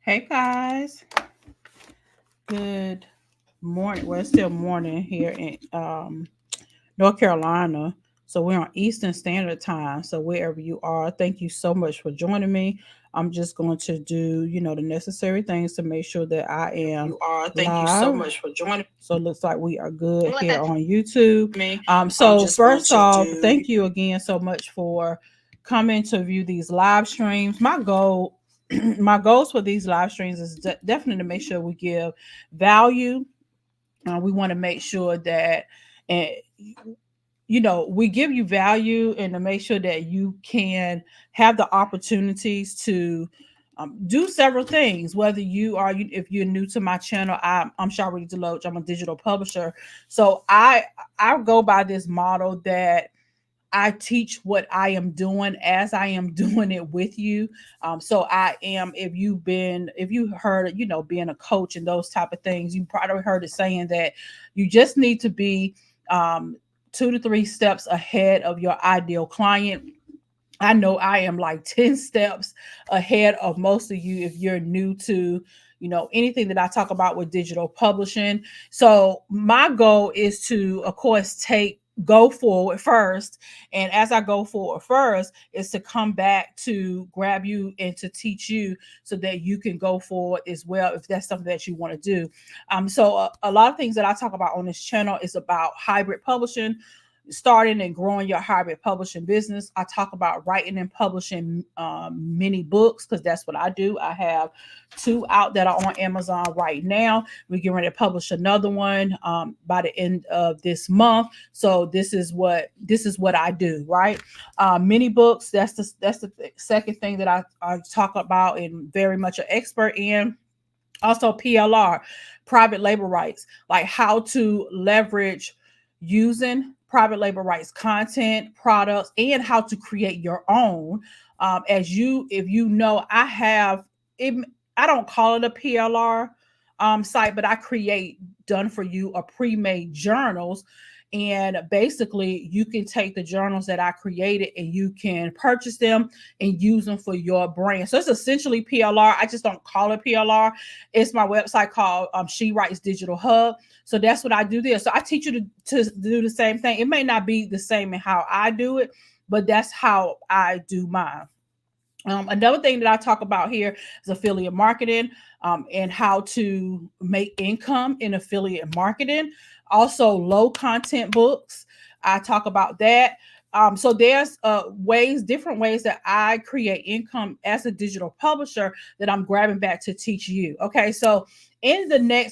Hey guys, good morning. Well, it's still morning here in North Carolina. So we're on Eastern Standard Time. So wherever you are, thank you so much for joining me. I'm just going to do, the necessary things to make sure that I am Thank you so live. much for joining So it looks like we are good here me. on YouTube. I'm So just going first to off, do. thank you again so much for coming to view these live streams. My goal, my goals for these live streams is definitely to make sure we give value. We want to make sure that, and we give you value and to make sure that you can have the opportunities to do several things. Whether if you're new to my channel, I'm Sharlrita Deloatch. I'm a digital publisher, so I go by this model that I teach what I am doing as I am doing it with you. So I am, if you heard, being a coach and those type of things, you probably heard it saying that you just need to be um, 2 to 3 steps ahead of your ideal client. I know I am like 10 steps ahead of most of you if you're new to, anything that I talk about with digital publishing. So my goal is to, of course, go forward first. And as I go forward first, is to come back to grab you and to teach you so that you can go forward as well if that's something that you want to do. So a lot of things that I talk about on this channel is about hybrid publishing, starting and growing your hybrid publishing business. I talk about writing and publishing mini books because that's what I do. I have 2 out that are on Amazon right now. We're getting ready to publish another one by the end of this month. So this is what I do, right? Mini books. That's the second thing that I talk about and very much an expert in. Also PLR, private label rights, like how to leverage using private label rights content, products, and how to create your own. If you know, I don't call it a PLR site, but I create done for you a pre-made journals. And basically, you can take the journals that I created and you can purchase them and use them for your brand. So it's essentially PLR. I just don't call it PLR. It's my website called She Writes Digital Hub. So that's what I do there. So I teach you to do the same thing. It may not be the same in how I do it, but that's how I do mine. Another thing that I talk about here is affiliate marketing and how to make income in affiliate marketing. Also, low content books. I talk about that. So there's different ways that I create income as a digital publisher that I'm grabbing back to teach you. Okay, so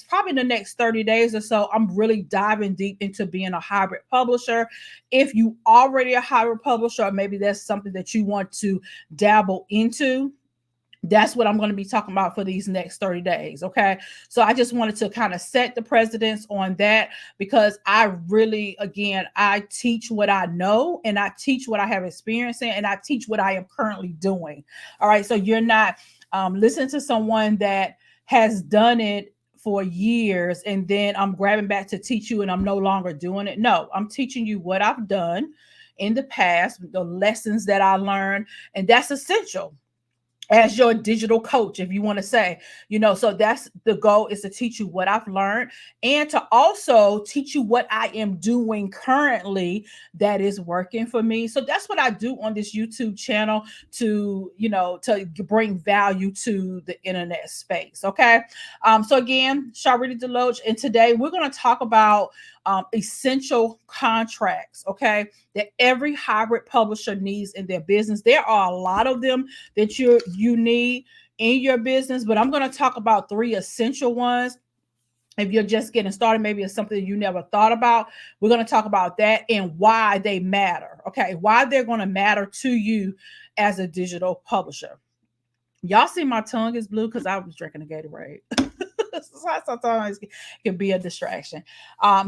probably the next 30 days or so, I'm really diving deep into being a hybrid publisher. If you already a hybrid publisher, or maybe that's something that you want to dabble into, that's what I'm going to be talking about for these next 30 days. Okay. So I just wanted to kind of set the precedence on that because I teach what I know and I teach what I have experience in and I teach what I am currently doing. All right. So you're not listening to someone that has done it for years and then I'm grabbing back to teach you and I'm no longer doing it. No, I'm teaching you what I've done in the past, the lessons that I learned, and that's essential as your digital coach, if you want to say, so that's the goal, is to teach you what I've learned and to also teach you what I am doing currently that is working for me. So that's what I do on this YouTube channel to bring value to the internet space. Okay. So again, Sharlrita Deloatch, and today we're going to talk about essential contracts, okay, that every hybrid publisher needs in their business. There are a lot of them that you need in your business, but I'm going to talk about 3 essential ones. If you're just getting started, maybe it's something you never thought about. We're going to talk about that and why they matter. Okay, why they're going to matter to you as a digital publisher. Y'all see my tongue is blue because I was drinking a Gatorade. Sometimes can be a distraction.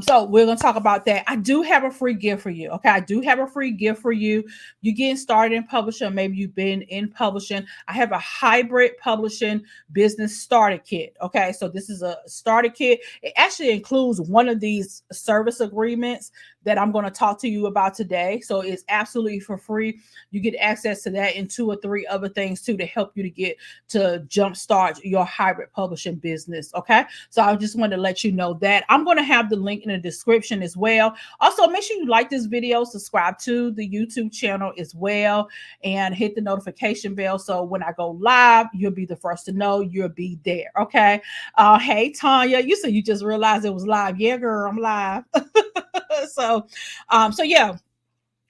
So we're gonna talk about that. I do have a free gift for you. Okay, I do have a free gift for you. You getting started in publishing, maybe you've been in publishing. I have a hybrid publishing business starter kit. Okay, so this is a starter kit. It actually includes one of these service agreements that I'm going to talk to you about today. So it's absolutely for free. You get access to that and 2 or 3 other things too to help you to jumpstart your hybrid publishing business. Okay. So I just want to let you know that I'm going to have the link in the description as well. Also, make sure you like this video, subscribe to the YouTube channel as well, and hit the notification bell. So when I go live, you'll be the first to know. You'll be there. Okay. Hey, Tanya, you said you just realized it was live. Yeah, girl, I'm live. So yeah.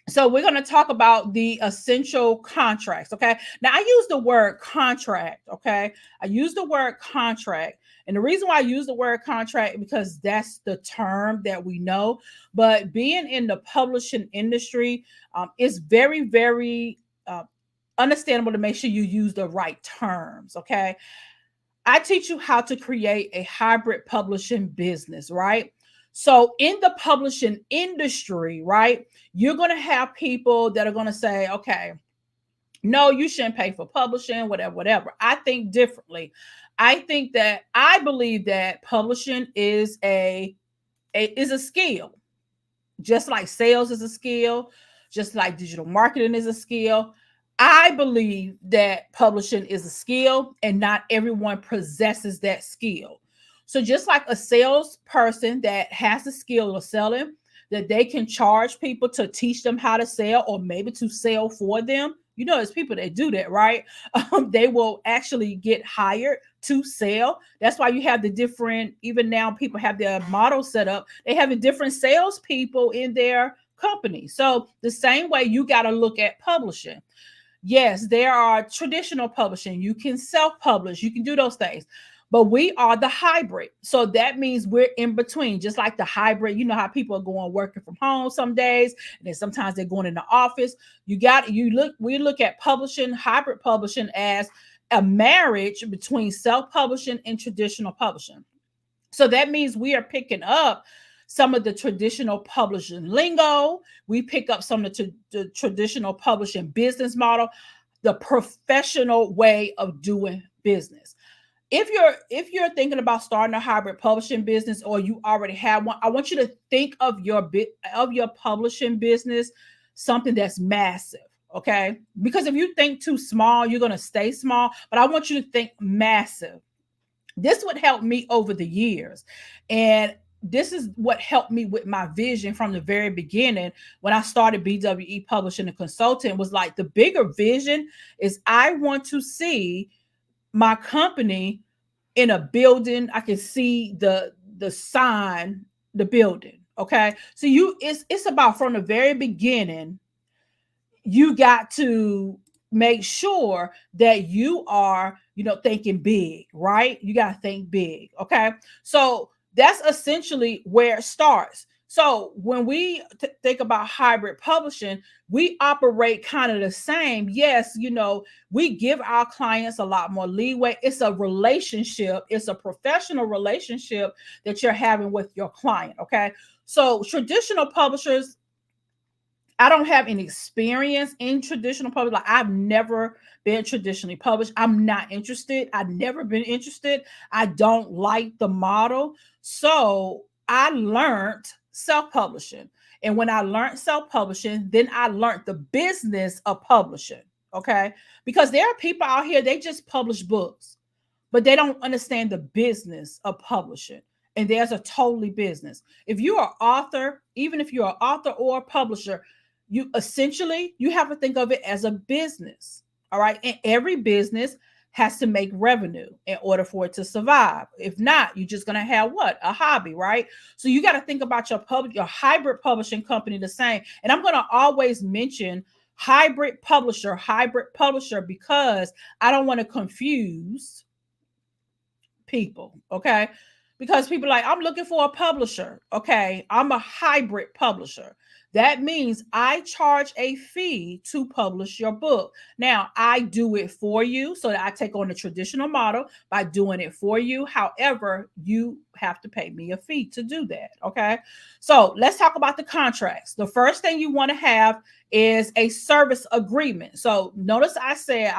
So we're going to talk about the essential contracts. Okay. Now I use the word contract. Okay. I use the word contract. And the reason why I use the word contract, because that's the term that we know. But being in the publishing industry is very, very understandable to make sure you use the right terms. Okay. I teach you how to create a hybrid publishing business, right? So in the publishing industry, right, you're going to have people that are going to say, okay, no, you shouldn't pay for publishing, whatever, whatever. I think differently. I believe that publishing is a skill, just like sales is a skill, just like digital marketing is a skill. I believe that publishing is a skill and not everyone possesses that skill. So just like a salesperson that has the skill of selling, that they can charge people to teach them how to sell or maybe to sell for them. You know, there's people that do that, right? They will actually get hired to sell. That's why you have the different, even now people have their model set up. They have a different salespeople in their company. So the same way you got to look at publishing. Yes, there are traditional publishing. You can self-publish. You can do those things. But we are the hybrid. So that means we're in between, just like the hybrid. You know how people are going working from home some days, and then sometimes they're going in the office. We look at publishing, hybrid publishing, as a marriage between self-publishing and traditional publishing. So that means we are picking up some of the traditional publishing lingo. We pick up some of the traditional publishing business model, the professional way of doing business. If you're thinking about starting a hybrid publishing business, or you already have one, I want you to think of your publishing business something that's massive. Okay, because if you think too small, you're going to stay small. But I want you to think massive. This would help me over the years. And this is what helped me with my vision from the very beginning. When I started BWE Publishing and Consulting, was like, the bigger vision is I want to see my company in a building. I can see the sign, the building. Okay. So it's about, from the very beginning, you got to make sure that you are, thinking big, right? You got to think big. Okay. So that's essentially where it starts. So when we think about hybrid publishing, we operate kind of the same. Yes, we give our clients a lot more leeway. It's a relationship. It's a professional relationship that you're having with your client. Okay. So traditional publishers, I don't have any experience in traditional publishing. Like, I've never been traditionally published. I'm not interested. I've never been interested. I don't like the model. So I learned self-publishing. And when I learned self-publishing, then I learned the business of publishing. Okay. Because there are people out here, they just publish books, but they don't understand the business of publishing. And there's a totally business. If you're an author, even if you're an author or a publisher, you have to think of it as a business. All right. And every business has to make revenue in order for it to survive. If not, you're just going to have what? A hobby, right? So you got to think about your hybrid publishing company the same. And I'm going to always mention hybrid publisher, because I don't want to confuse people. Okay. Because people are like, I'm looking for a publisher. Okay. I'm a hybrid publisher. That means I charge a fee to publish your book. Now, I do it for you, so that I take on the traditional model by doing it for you. However, you have to pay me a fee to do that. Okay. So let's talk about the contracts. The first thing you want to have is a service agreement. So notice I said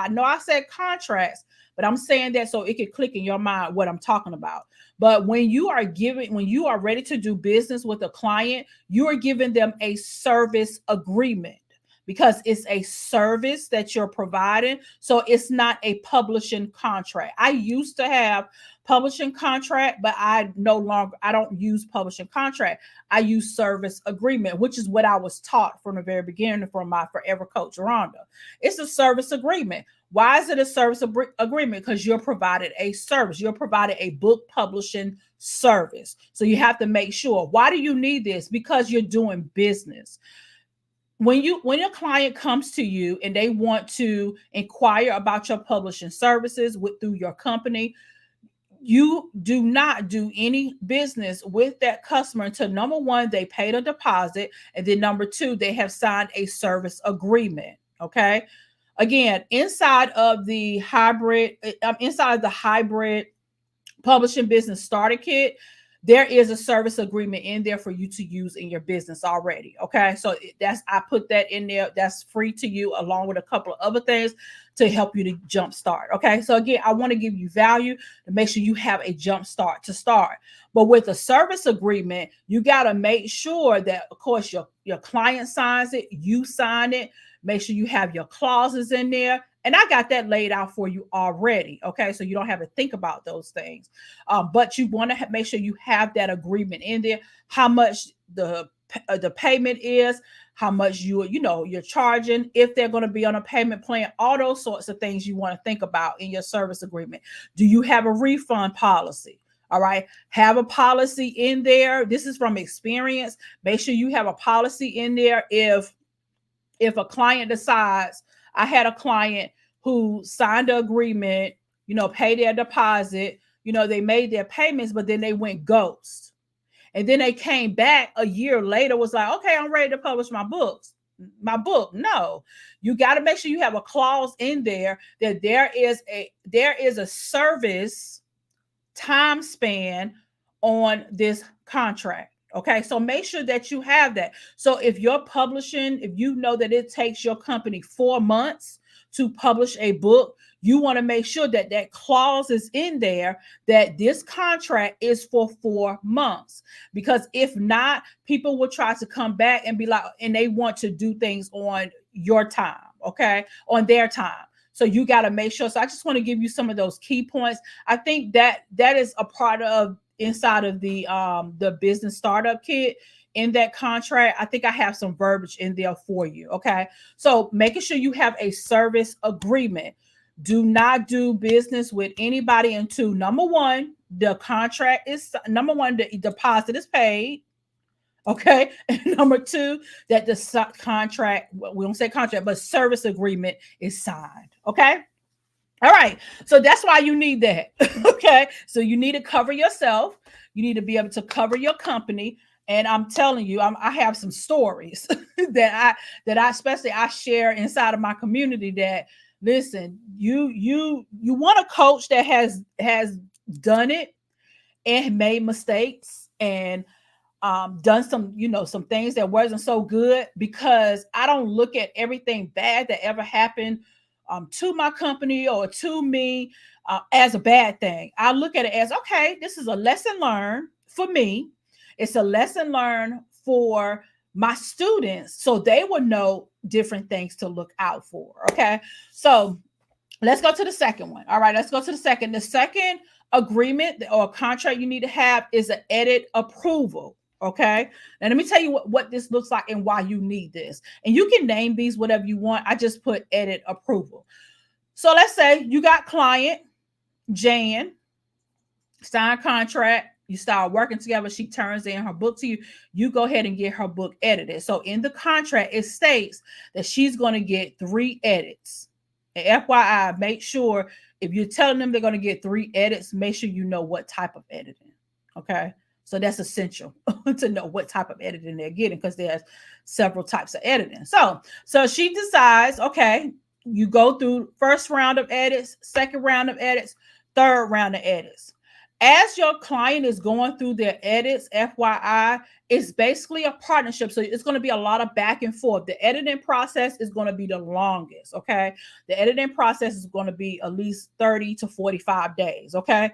contracts, but I'm saying that so it could click in your mind what I'm talking about. But when you are ready to do business with a client, you are giving them a service agreement, because it's a service that you're providing. So it's not a publishing contract. I used to have publishing contract, but I don't use publishing contract. I use service agreement, which is what I was taught from the very beginning from my forever coach, Rhonda. It's a service agreement. Why is it a service agreement? Because you're provided a service. You're provided a book publishing service. So you have to make sure. Why do you need this? Because you're doing business. When your client comes to you and they want to inquire about your publishing services through your company, you do not do any business with that customer until, number one, they paid a deposit, and then number two, they have signed a service agreement. Okay. Again, inside of the hybrid publishing business starter kit, there is a service agreement in there for you to use in your business already. Okay. So I put that in there. That's free to you, along with a couple of other things to help you to jumpstart. Okay. So again, I want to give you value to make sure you have a jumpstart to start. But with a service agreement, you got to make sure that, of course, your client signs it, you sign it, make sure you have your clauses in there. And I got that laid out for you already. Okay. So you don't have to think about those things. But you want to make sure you have that agreement in there, how much the payment is, how much you're charging, if they're going to be on a payment plan, all those sorts of things you want to think about in your service agreement. Do you have a refund policy? All right. Have a policy in there. This is from experience. Make sure you have a policy in there. If a client decides, I had a client who signed an agreement, paid their deposit, they made their payments, but then they went ghost. And then they came back a year later, was like, okay, I'm ready to publish my book. No, you got to make sure you have a clause in there that there is a service time span on this contract. Okay, so make sure that you have that. So if you're publishing, if you know that it takes your company 4 months to publish a book, you want to make sure that that clause is in there, that this contract is for 4 months. Because if not, people will try to come back and be like, and they want to do things on your time, okay, on their time. So you got to make sure. So I just want to give you some of those key points. I think that is a part of inside of the business startup kit. In that contract, I think I have some verbiage in there for you. Okay. So making sure you have a service agreement. Do not do business with anybody until, number one, the deposit is paid. Okay. And number two, that the contract, we don't say contract, but service agreement is signed. Okay. All right. So that's why you need that. Okay. So you need to cover yourself. You need to be able to cover your company. And I'm telling you, I have some stories that I share inside of my community that, listen, you want a coach that has done it and made mistakes and done some things that wasn't so good, because I don't look at everything bad that ever happened to my company or to me as a bad thing. I look at it as, okay, this is a lesson learned for me. It's a lesson learned for my students, so they will know different things to look out for. Okay. So let's go to the second one. All right. Let's go to the second. The second agreement or contract you need to have is an edit approval. Okay. Now let me tell you what this looks like and why you need this. And you can name these whatever you want. I just put edit approval. So let's say you got client Jan, signed contract. You start working together. She turns in her book to you. You go ahead and get her book edited. So in the contract, it states that she's going to get 3 edits. And FYI, make sure if you're telling them they're going to get 3 edits, make sure you know what type of editing. Okay. So that's essential to know what type of editing they're getting, because there's several types of editing. So she decides, okay, you go through first round of edits, second round of edits, third round of edits. As your client is going through their edits, FYI, it's basically a partnership. So it's going to be a lot of back and forth. The editing process is going to be the longest, okay? The editing process is going to be at least 30 to 45 days, okay?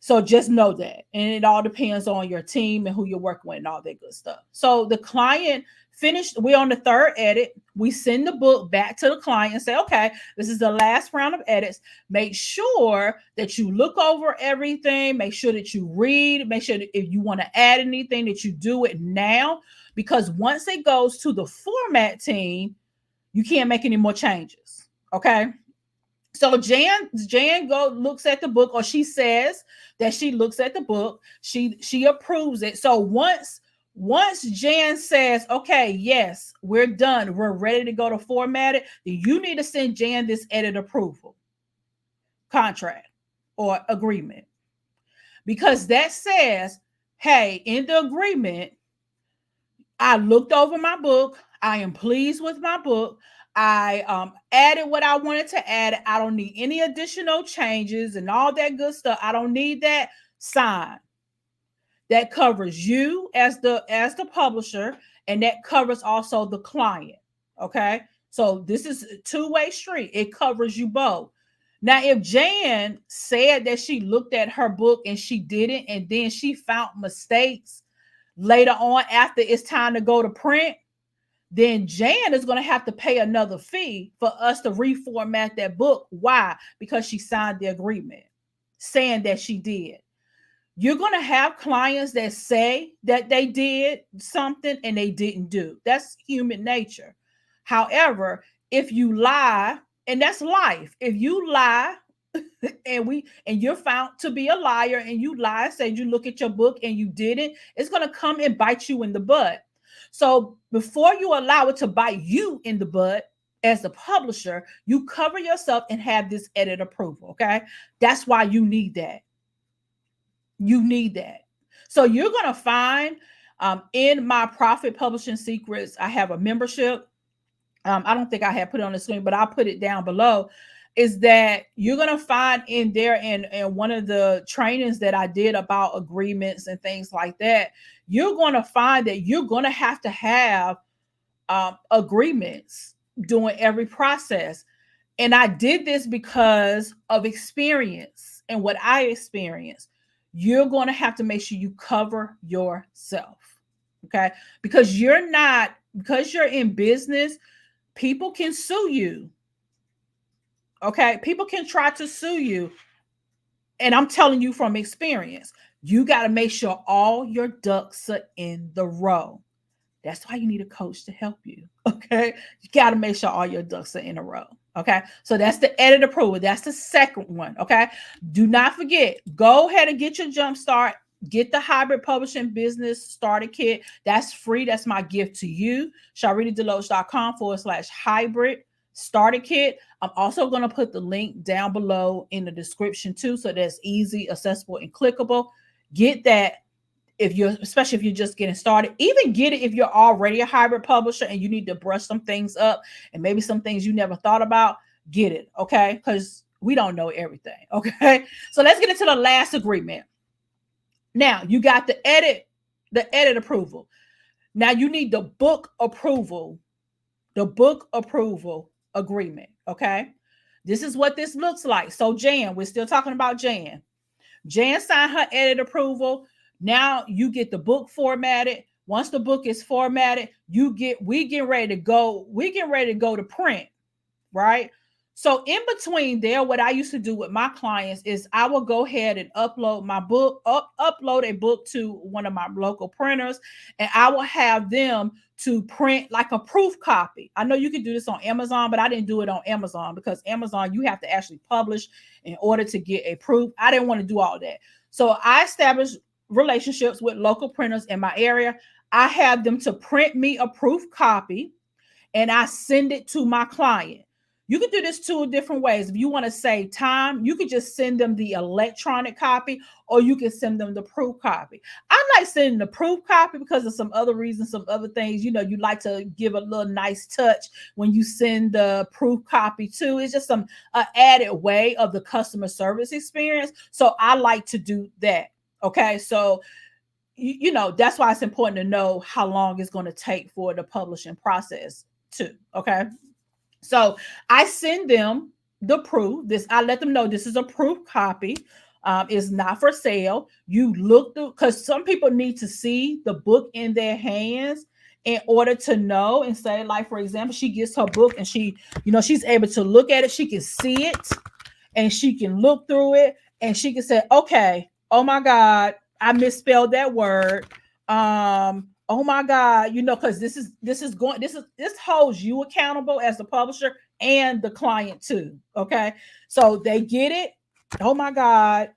So just know that. And it all depends on your team and who you're working with and all that good stuff. So the client finished, we're on the third edit. We send the book back to the client and say, okay, this is the last round of edits. Make sure that you look over everything. Make sure that you read. Make sure that if you want to add anything, that you do it now. Because once it goes to the format team, you can't make any more changes. Okay. So Jan looks at the book, or she says that she looks at the book. She approves it. So once Jan says, okay, yes, we're done, we're ready to go to format it, then you need to send Jan this edit approval contract or agreement, because that says, hey, in the agreement, I looked over my book. I am pleased with my book. I added what I wanted to add. I don't need any additional changes and all that good stuff. I don't need that. Sign. That covers you as the publisher, and that covers also the client. Okay, so this is a two-way street. It covers you both. Now, if Jan said that she looked at her book and she didn't, and then she found mistakes later on after it's time to go to print, then Jan is going to have to pay another fee for us to reformat that book. Why? Because she signed the agreement saying that she did. You're going to have clients that say that they did something and they didn't do. That's human nature. However, if you lie, and that's life, if you lie and you're found to be a liar, and you lie, say you look at your book and you didn't, it's going to come and bite you in the butt. So before you allow it to bite you in the butt as the publisher, you cover yourself and have this edit approval. Okay, that's why you need that. You need that. So you're going to find in my Profit Publishing Secrets, I have a membership. I don't think I have put it on the screen, but I'll put it down below. Is that you're going to find in there, in one of the trainings that I did about agreements and things like that, you're going to find that you're going to have agreements during every process. And I did this because of experience and what I experienced. You're going to have to make sure you cover yourself. Okay. Because you're in business, people can sue you. Okay. People can try to sue you. And I'm telling you from experience, you got to make sure all your ducks are in the row. That's why you need a coach to help you. Okay. You got to make sure all your ducks are in a row. Okay. So that's the edit approval. That's the second one. Okay. Do not forget, go ahead and get your jump start. Get the Hybrid Publishing Business Starter Kit. That's free. That's my gift to you. SharlritaDeloatch.com/hybrid starter kit. I'm also going to put the link down below in the description too, so that's easy, accessible, and clickable. Get that. Especially if you're just getting started, even get it if you're already a hybrid publisher and you need to brush some things up and maybe some things you never thought about, get it. Okay. Because we don't know everything. Okay. So let's get into the last agreement. Now you got the edit approval. Now you need the book approval agreement. Okay. This is what this looks like. So Jan, we're still talking about Jan. Jan signed her edit approval. Now you get the book formatted. Once the book is formatted, we get ready to go to print, right? So in between there, what I used to do with my clients is I will go ahead and upload my book, upload a book to one of my local printers, and I will have them to print like a proof copy. I know you can do this on Amazon, but I didn't do it on Amazon because Amazon, you have to actually publish in order to get a proof. I didn't want to do all that. So I established relationships with local printers in my area. I have them to print me a proof copy and I send it to my client. You can do this two different ways. If you want to save time, you could just send them the electronic copy, or you can send them the proof copy. I like sending the proof copy because of some other reasons, some other things. You know, you like to give a little nice touch when you send the proof copy too. It's just some added way of the customer service experience. So I like to do that. Okay, so you know, that's why it's important to know how long it's going to take for the publishing process too. Okay. So I send them the proof. I let them know this is a proof copy. It's not for sale. You look through, because some people need to see the book in their hands in order to know and say, like, for example, she gets her book and she's able to look at it. She can see it and she can look through it and she can say, okay, oh my God, I misspelled that word. Oh my God, because this holds you accountable as the publisher and the client too. Okay. So they get it. Oh my God,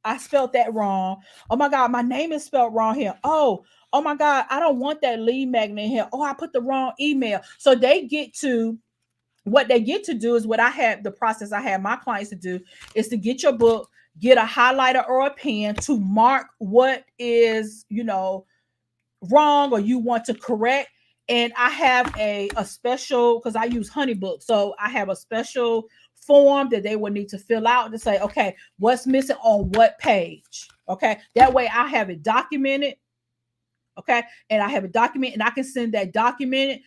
I spelled that wrong. Oh my God, my name is spelled wrong here. Oh my God, I don't want that lead magnet here. Oh, I put the wrong email. So what they get to do is what I had the process I had my clients to do is to get your book, get a highlighter or a pen to mark what is, wrong or you want to correct. And I have a special, because I use Honeybook. So I have a special form that they will need to fill out to say, okay, what's missing on what page? Okay. That way I have it documented. Okay. And I have a document and I can send that document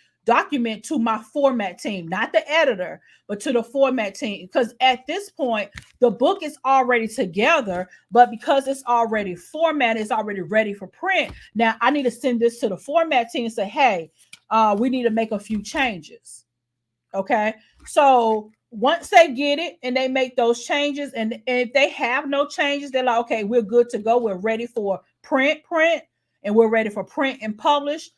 to my format team, not the editor, but to the format team. Because at this point, the book is already together, but because it's already formatted, it's already ready for print. Now I need to send this to the format team and say, hey, we need to make a few changes. Okay. So once they get it and they make those changes, and if they have no changes, they're like, okay, we're good to go. We're ready for print, and we're ready for print and publish.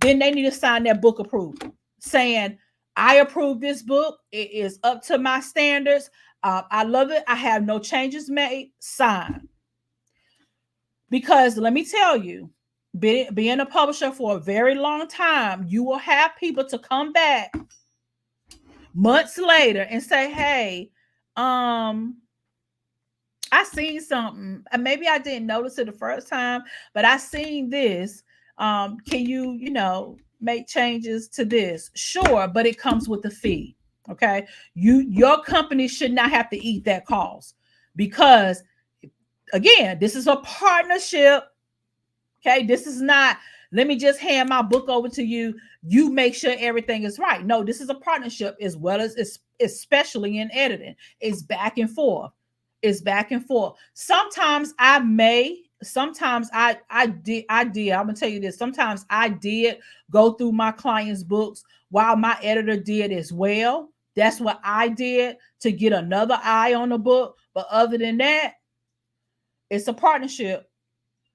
Then they need to sign their book approval saying, I approve this book. It is up to my standards. I love it. I have no changes made. Sign. Because let me tell you, being a publisher for a very long time, you will have people to come back months later and say, hey, I seen something. Maybe I didn't notice it the first time, but I seen this. Can you make changes to this? Sure, but it comes with a fee. Okay. Your company should not have to eat that cost, because again, this is a partnership. Okay. This is not, let me just hand my book over to you. You make sure everything is right. No, this is a partnership, as well as especially in editing. It's back and forth. It's back and forth. Sometimes I did. I'm gonna tell you this. Sometimes I did go through my clients' books while my editor did as well. That's what I did to get another eye on the book. But other than that, it's a partnership.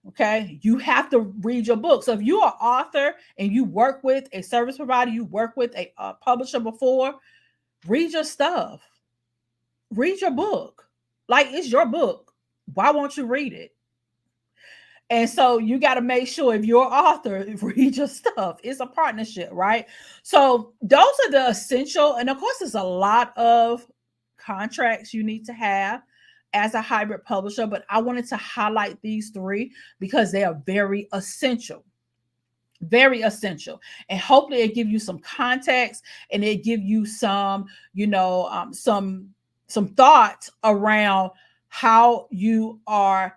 Okay. You have to read your book. So if you're an author and you work with a service provider, you work with a publisher before, read your stuff. Read your book. Like, it's your book. Why won't you read it? And so you got to make sure, if you're an author, read your stuff. It's a partnership, right? So those are the essential. And of course, there's a lot of contracts you need to have as a hybrid publisher, but I wanted to highlight these three because they are very essential. Very essential. And hopefully it give you some context, and it give you some, some thoughts around how you are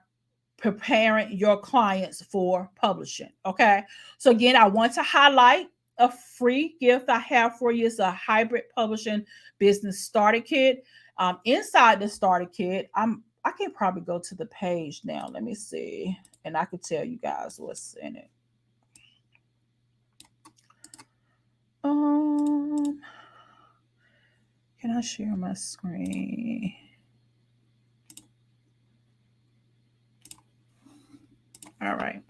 preparing your clients for publishing. Okay. So again, I want to highlight a free gift I have for you. It's a hybrid publishing business starter kit. Inside the starter kit, I can probably go to the page now. Let me see. And I can tell you guys what's in it. Can I share my screen? All right.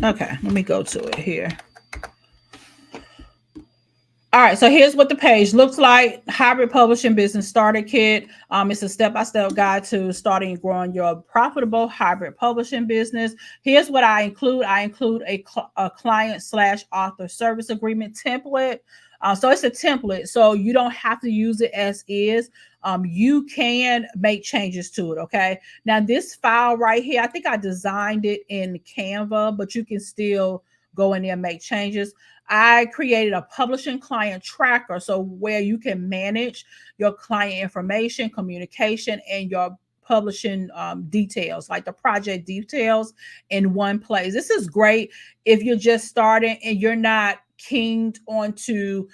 Okay, let me go to it here. All right, so here's what the page looks like. Hybrid Publishing Business Starter Kit. It's a step-by-step guide to starting and growing your profitable hybrid publishing business. Here's what I include. I include a client/author service agreement template. So it's a template, so you don't have to use it as is. You can make changes to it, okay? Now, this file right here, I think I designed it in Canva, but you can still go in there and make changes. I created a publishing client tracker, so where you can manage your client information, communication, and your publishing details, like the project details, in one place. This is great if you're just starting and you're not keyed onto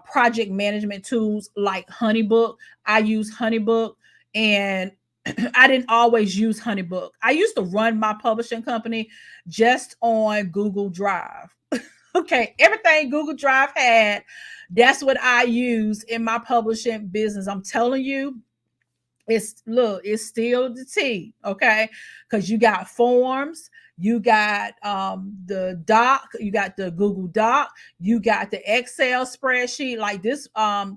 project management tools like Honeybook. I use Honeybook, and I didn't always use Honeybook. I used to run my publishing company just on Google Drive. Okay, everything Google Drive had, that's what I use in my publishing business. I'm telling you, it's still the T, okay? Because you got forms, you got the doc, you got the Google Doc, you got the Excel spreadsheet. Like this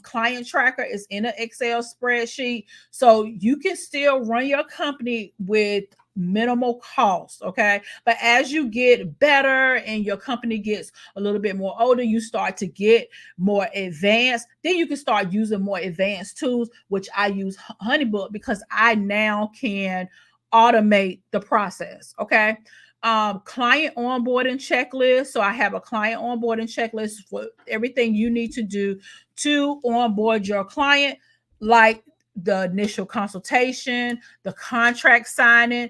client tracker is in an Excel spreadsheet, so you can still run your company with minimal cost, okay? But as you get better and your company gets a little bit more older, you start to get more advanced, then you can start using more advanced tools, which I use Honeybook because I now can automate the process, okay? Client onboarding checklist. So I have a client onboarding checklist for everything you need to do to onboard your client, like the initial consultation, the contract signing,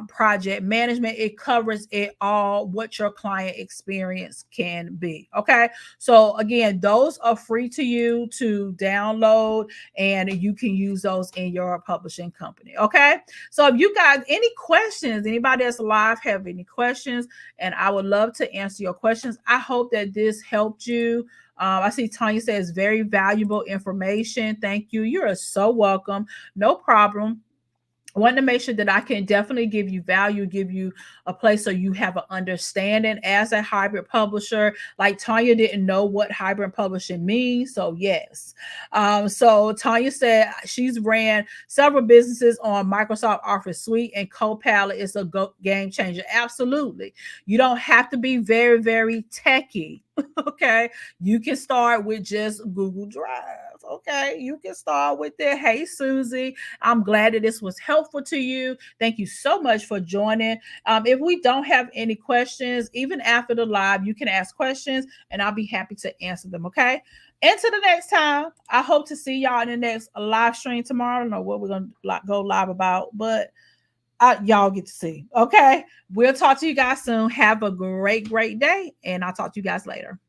project management. It covers it all, what your client experience can be. Okay. So again, those are free to you to download, and you can use those in your publishing company. Okay. So if you guys any questions, anybody that's live have any questions, and I would love to answer your questions. I hope that this helped you. I see Tanya says very valuable information. Thank you. You're so welcome. No problem. I want to make sure that I can definitely give you value, give you a place so you have an understanding as a hybrid publisher. Like Tanya didn't know what hybrid publishing means. So yes. So Tanya said she's ran several businesses on Microsoft Office Suite, and Copilot is a game changer. Absolutely. You don't have to be very, very techy. Okay. You can start with just Google Drive. Okay. You can start with it. Hey, Susie. I'm glad that this was helpful to you. Thank you so much for joining. If we don't have any questions, even after the live, you can ask questions and I'll be happy to answer them. Okay. Until the next time, I hope to see y'all in the next live stream tomorrow. I don't know what we're going to go live about, but y'all get to see. Okay. We'll talk to you guys soon. Have a great, great day. And I'll talk to you guys later.